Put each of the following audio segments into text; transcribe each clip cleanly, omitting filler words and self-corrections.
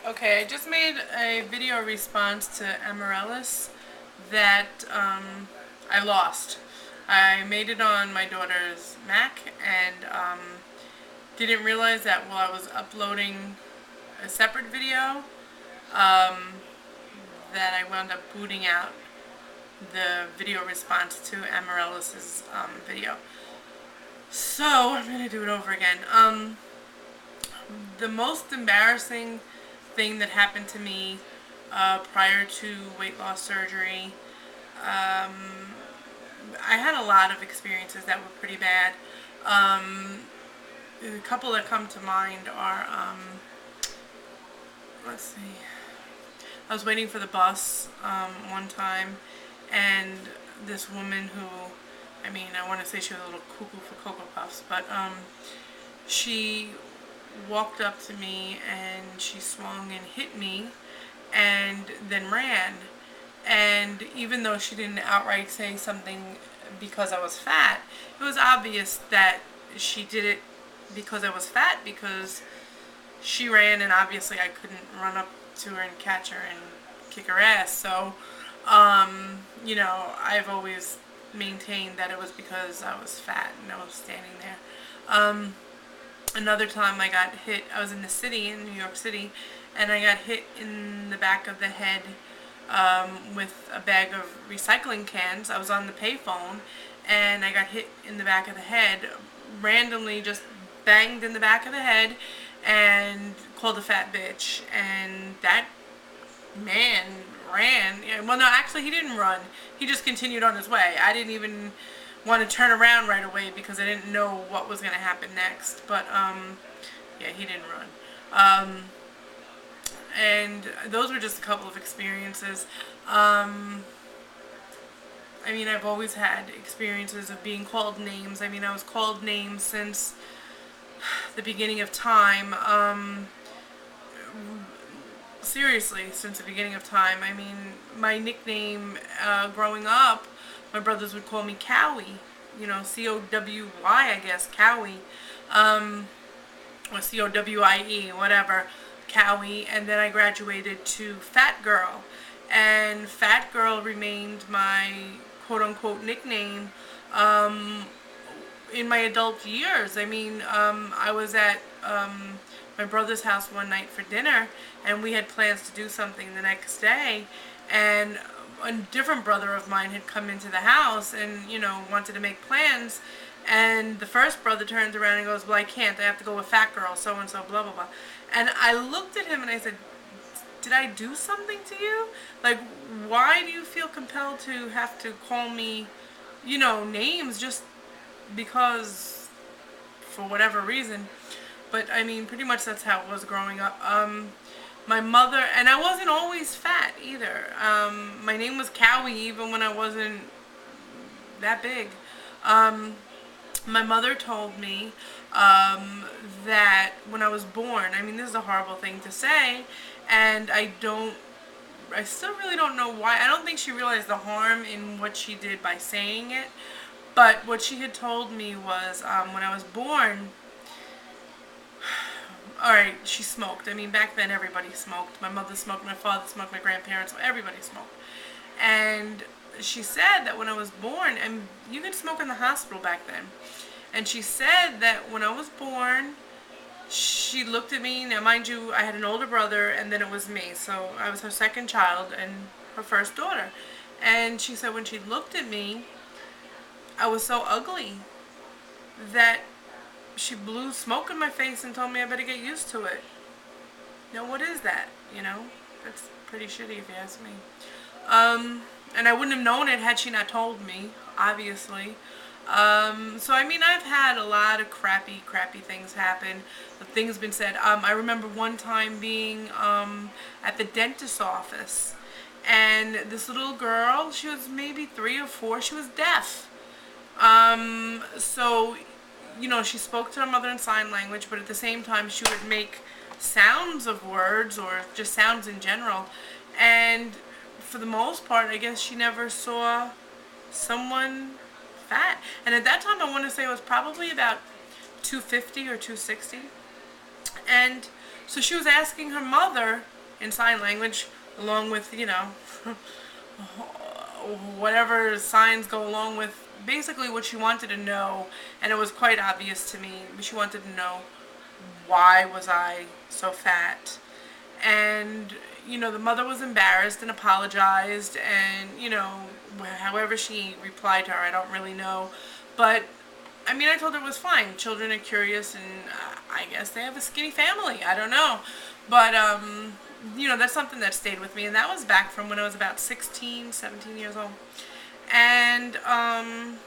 Okay, I just made a video response to Amaryllis that I lost. I made it on my daughter's Mac and didn't realize that while I was uploading a separate video that I wound up booting out the video response to Amaryllis's video. So I'm gonna do it over again. The most embarrassing thing that happened to me prior to weight loss surgery. I had a lot of experiences that were pretty bad. A couple that come to mind are, let's see, I was waiting for the bus one time, and this woman who, I want to say she was a little cuckoo for Cocoa Puffs, but she walked up to me and she swung and hit me and then ran. And even though she didn't outright say something because I was fat, it was obvious that she did it because I was fat, because she ran and obviously I couldn't run up to her and catch her and kick her ass. So, I've always maintained that it was because I was fat and I was standing there. Another time I got hit, I was in the city, in New York City, and I got hit in the back of the head with a bag of recycling cans. I was on the payphone and I got hit in the back of the head, randomly just banged in the back of the head and called a fat bitch. And that man ran. Well, no, actually he didn't run. He just continued on his way. I didn't even want to turn around right away because I didn't know what was going to happen next. But, yeah, he didn't run. And those were just a couple of experiences. I've always had experiences of being called names. I was called names since the beginning of time. Seriously, since the beginning of time. My nickname growing up, my brothers would call me Cowie. C-O-W-Y, I guess, Cowie. Or C-O-W-I-E, whatever. Cowie. And then I graduated to Fat Girl. And Fat Girl remained my quote-unquote nickname in my adult years. I was at my brother's house one night for dinner, and we had plans to do something the next day, and a different brother of mine had come into the house and, wanted to make plans, and the first brother turns around and goes, well, I can't, I have to go with Fat Girl, so-and-so, blah, blah, blah. And I looked at him and I said, did I do something to you? Like, why do you feel compelled to have to call me, names just because, for whatever reason? But, pretty much that's how it was growing up. My mother, and I wasn't always fat either. My name was Cowie even when I wasn't that big. My mother told me that when I was born, this is a horrible thing to say, and I still really don't know why. I don't think she realized the harm in what she did by saying it, but what she had told me was when I was born, alright, she smoked. Back then everybody smoked. My mother smoked, my father smoked, my grandparents, everybody smoked. And she said that when I was born, and you could smoke in the hospital back then, and she said that when I was born, she looked at me. Now, mind you, I had an older brother, and then it was me. So I was her second child and her first daughter. And she said when she looked at me, I was so ugly that she blew smoke in my face and told me I better get used to it. Now, what is that? That's pretty shitty if you ask me. And I wouldn't have known it had she not told me, obviously. I've had a lot of crappy things happen. Things been said. I remember one time being at the dentist's office, and this little girl, she was maybe 3 or 4, she was deaf. She spoke to her mother in sign language, but at the same time she would make sounds of words or just sounds in general. And for the most part, I guess she never saw someone fat. And at that time, I want to say it was probably about 250 or 260. And so she was asking her mother, in sign language, along with, whatever signs go along with basically what she wanted to know. And it was quite obvious to me. She wanted to know, why was I so fat? And, the mother was embarrassed and apologized, and, however she replied to her, I don't really know. But, I mean, I told her it was fine. Children are curious, and I guess they have a skinny family. I don't know. But, that's something that stayed with me, and that was back from when I was about 16, 17 years old. And, I'm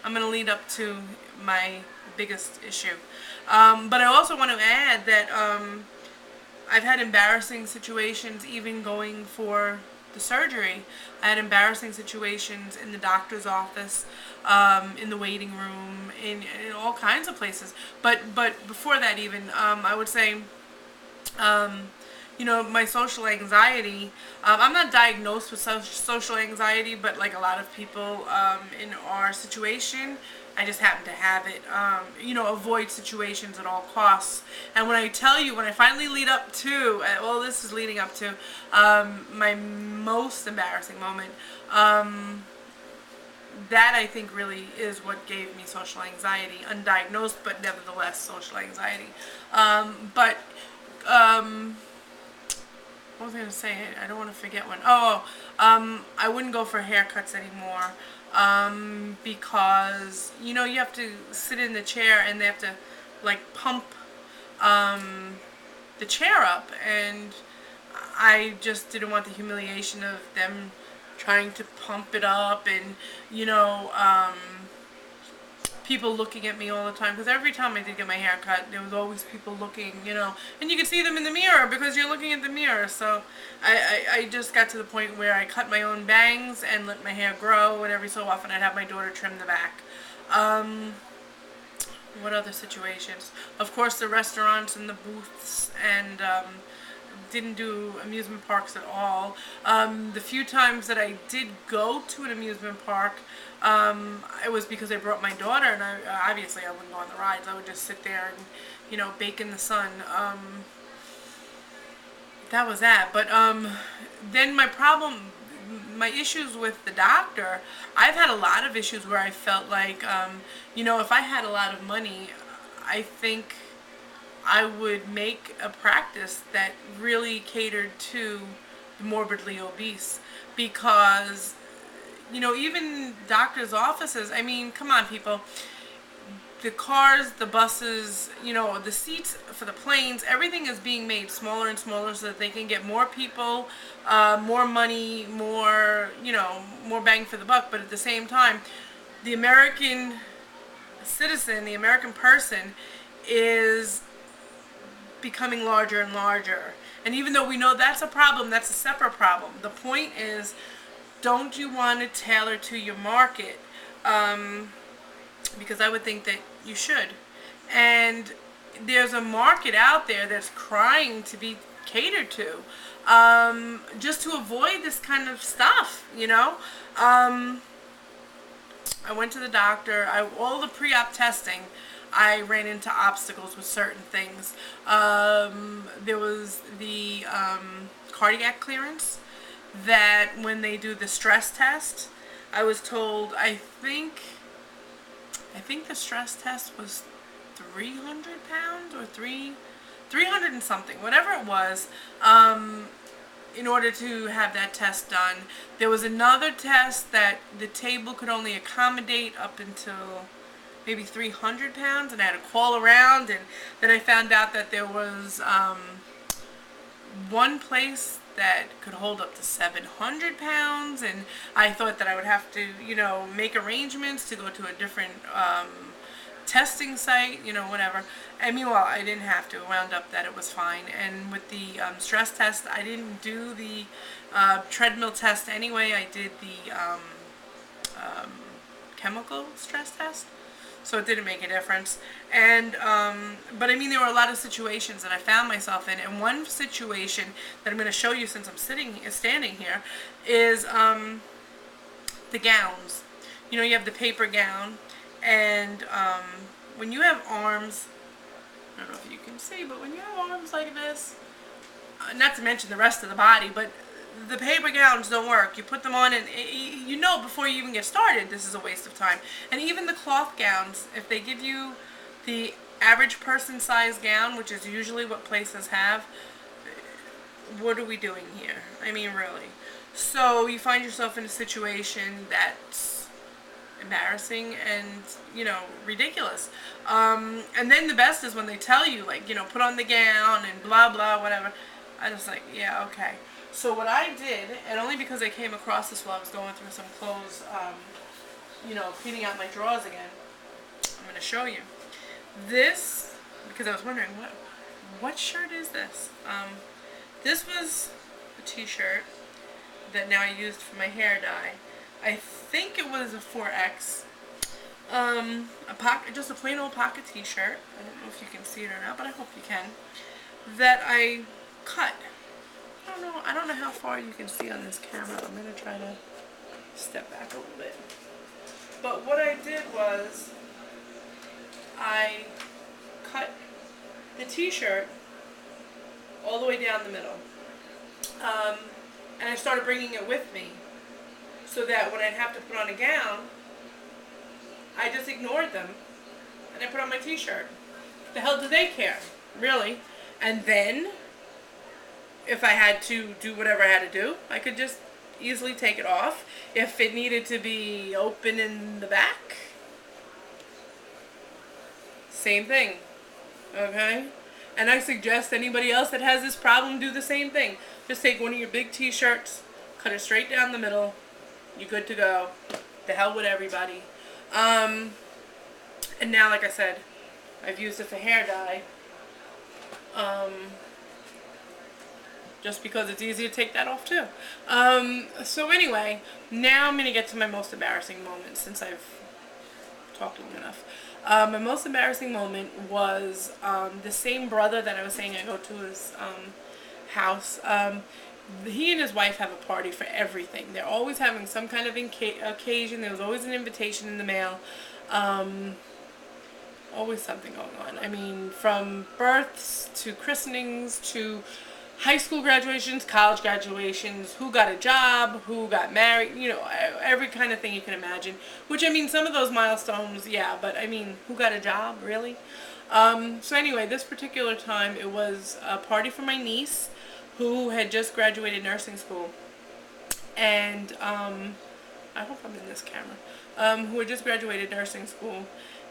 going to lead up to my biggest issue. But I also want to add that, I've had embarrassing situations even going for the surgery. I had embarrassing situations in the doctor's office, in the waiting room, in all kinds of places. But before that even, I would say, my social anxiety. I'm not diagnosed with social anxiety, but like a lot of people in our situation, I just happen to have it. Avoid situations at all costs. And when I tell you, when I finally lead up to, this is leading up to my most embarrassing moment. That I think really is what gave me social anxiety, undiagnosed, but nevertheless social anxiety. But what was I going to say? I don't want to forget one. I wouldn't go for haircuts anymore, because, you have to sit in the chair and they have to, like, pump the chair up, and I just didn't want the humiliation of them trying to pump it up, and, people looking at me all the time, because every time I did get my hair cut, there was always people looking, and you could see them in the mirror because you're looking at the mirror. So I just got to the point where I cut my own bangs and let my hair grow, and every so often I'd have my daughter trim the back. What other situations? Of course, the restaurants and the booths, and didn't do amusement parks at all. The few times that I did go to an amusement park, it was because I brought my daughter, and obviously I wouldn't go on the rides. I would just sit there and, bake in the sun. That was that. But then my issues with the doctor, I've had a lot of issues where I felt like, if I had a lot of money, I think I would make a practice that really catered to the morbidly obese, because, even doctors' offices, I mean, come on, people. The cars, the buses, the seats for the planes, everything is being made smaller and smaller so that they can get more people, more money, more bang for the buck. But at the same time, the American citizen, the American person, is becoming larger and larger. And even though we know that's a problem, that's a separate problem. The point is, don't you want to tailor to your market? Because I would think that you should. And there's a market out there that's crying to be catered to, just to avoid this kind of stuff, I went to the doctor. All the pre-op testing, I ran into obstacles with certain things. There was the cardiac clearance, that when they do the stress test, I was told, I think the stress test was 300 pounds or 300 and something, whatever it was, in order to have that test done. There was another test that the table could only accommodate up until maybe 300 pounds, and I had to call around, and then I found out that there was one place that could hold up to 700 pounds, and I thought that I would have to, make arrangements to go to a different testing site, whatever. And meanwhile, I didn't have to. It wound up that it was fine. And with the stress test, I didn't do the treadmill test anyway. I did the chemical stress test. So it didn't make a difference. And, but I mean, there were a lot of situations that I found myself in. And one situation that I'm going to show you since I'm standing here, is the gowns. You have the paper gown, and when you have arms, I don't know if you can see, but when you have arms like this, not to mention the rest of the body, but the paper gowns don't work. You put them on and you know before you even get started this is a waste of time. And even the cloth gowns, if they give you the average person size gown, which is usually what places have, what are we doing here? I mean, really. So you find yourself in a situation that's embarrassing and, you know, ridiculous. And then the best is when they tell you, like, you know, put on the gown and blah, blah, whatever. I just like, yeah, okay. So what I did, and only because I came across this while I was going through some clothes, you know, cleaning out my drawers again, I'm going to show you. This, because I was wondering, what shirt is this? This was a t-shirt that now I used for my hair dye. I think it was a 4X. Just a plain old pocket t-shirt. I don't know if you can see it or not, but I hope you can. That I cut. I don't know how far you can see on this camera. I'm going to try to step back a little bit. But what I did was I cut the t-shirt all the way down the middle. And I started bringing it with me so that when I'd have to put on a gown, I just ignored them and I put on my t-shirt. The hell do they care? Really? And then, if I had to do whatever I had to do, I could just easily take it off. If it needed to be open in the back, same thing. Okay? And I suggest anybody else that has this problem do the same thing. Just take one of your big t-shirts, cut it straight down the middle, you're good to go. The hell with everybody. And now, like I said, I've used it for hair dye. Just because it's easy to take that off too. So anyway, now I'm going to get to my most embarrassing moment since I've talked long enough. My most embarrassing moment was the same brother that I was saying I go to his house. He and his wife have a party for everything. They're always having some kind of occasion. There was always an invitation in the mail. Always something going on. I mean, from births to christenings to high school graduations, college graduations, who got a job, who got married, you know, every kind of thing you can imagine. Which, I mean, some of those milestones, yeah, but I mean, who got a job, really? So anyway, this particular time, it was a party for my niece, who had just graduated nursing school. And, I hope I'm in this camera, who had just graduated nursing school,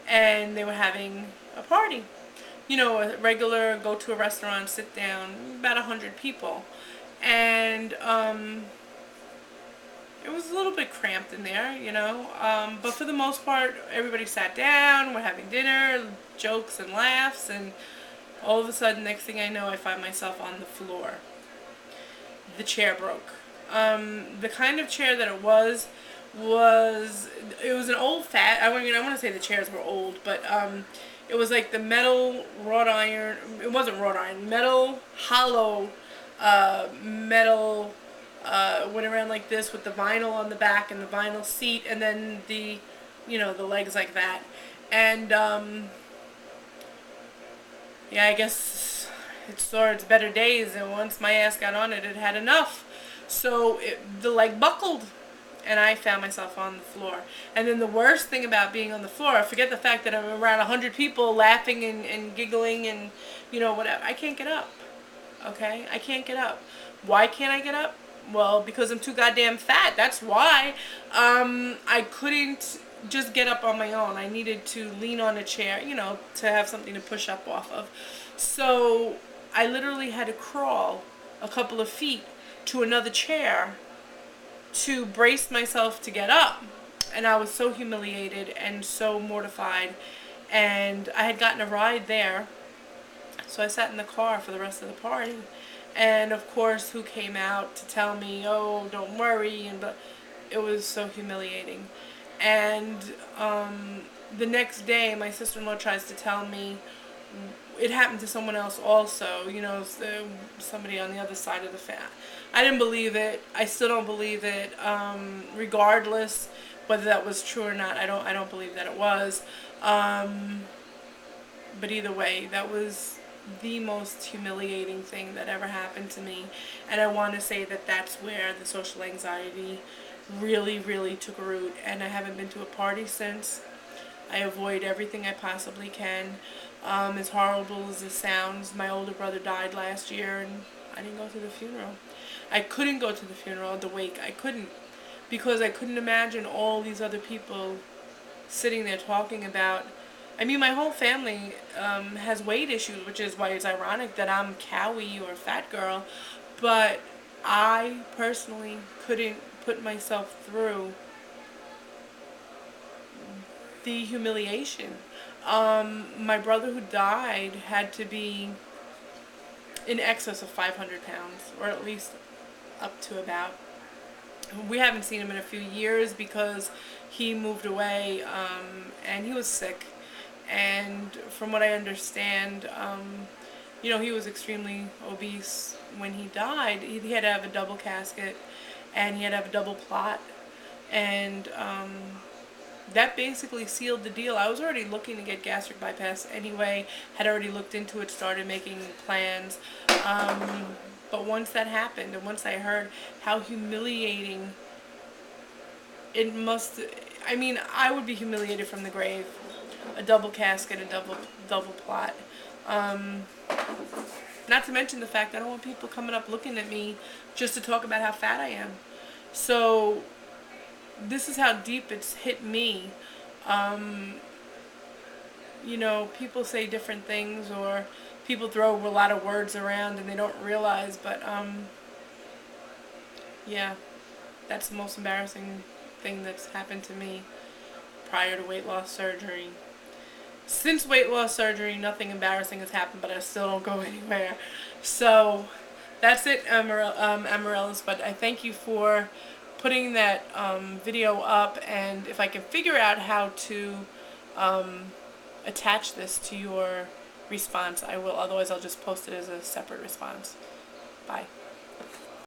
and they were having a party. You know, a regular go to a restaurant, sit down, about 100 people. And it was a little bit cramped in there, you know. But for the most part, everybody sat down, we're having dinner, jokes and laughs, and all of a sudden, next thing I know, I find myself on the floor. The chair broke. The kind of chair that it was an old fat, I want to say the chairs were old, but it was like the metal wrought iron, it wasn't wrought iron, metal, hollow, metal, went around like this with the vinyl on the back and the vinyl seat, and then the, you know, the legs like that. And, yeah, I guess it saw its better days, and once my ass got on it, it had enough. So the leg buckled, and I found myself on the floor. And then the worst thing about being on the floor, forget the fact that I'm around 100 people laughing and giggling and, you know, whatever. I can't get up, okay? I can't get up. Why can't I get up? Well, because I'm too goddamn fat. That's why. I couldn't just get up on my own. I needed to lean on a chair, you know, to have something to push up off of. So I literally had to crawl a couple of feet to another chair to brace myself to get up. And I was so humiliated and so mortified. And I had gotten a ride there, so I sat in the car for the rest of the party. And of course, who came out to tell me, oh, don't worry, and but it was so humiliating. And the next day, my sister-in-law tries to tell me it happened to someone else also, you know, somebody on the other side of the family. I didn't believe it. I still don't believe it. Regardless whether that was true or not, I don't believe that it was. But either way, that was the most humiliating thing that ever happened to me. And I want to say that that's where the social anxiety really, really took root. And I haven't been to a party since. I avoid everything I possibly can. As horrible as it sounds, my older brother died last year and I didn't go to the funeral. I couldn't go to the funeral, the wake. I couldn't, because I couldn't imagine all these other people sitting there talking about. I mean, my whole family has weight issues, which is why it's ironic that I'm cowy or fat girl. But I personally couldn't put myself through the humiliation. My brother who died had to be in excess of 500 pounds, or at least up to about. We haven't seen him in a few years because he moved away and he was sick. And from what I understand, he was extremely obese when he died. He had to have a double casket and he had to have a double plot. And that basically sealed the deal. I was already looking to get gastric bypass anyway, had already looked into it, started making plans. But once that happened, and once I heard how humiliating it must, I mean, I would be humiliated from the grave. A double casket, a double plot. Not to mention the fact that I don't want people coming up looking at me just to talk about how fat I am. So this is how deep it's hit me. People say different things, or people throw a lot of words around and they don't realize, but yeah, that's the most embarrassing thing that's happened to me prior to weight loss surgery. Since weight loss surgery, nothing embarrassing has happened, but I still don't go anywhere. So that's it, Amaryllis. But I thank you for putting that video up, and if I can figure out how to attach this to your response, I will. Otherwise, I'll just post it as a separate response. Bye.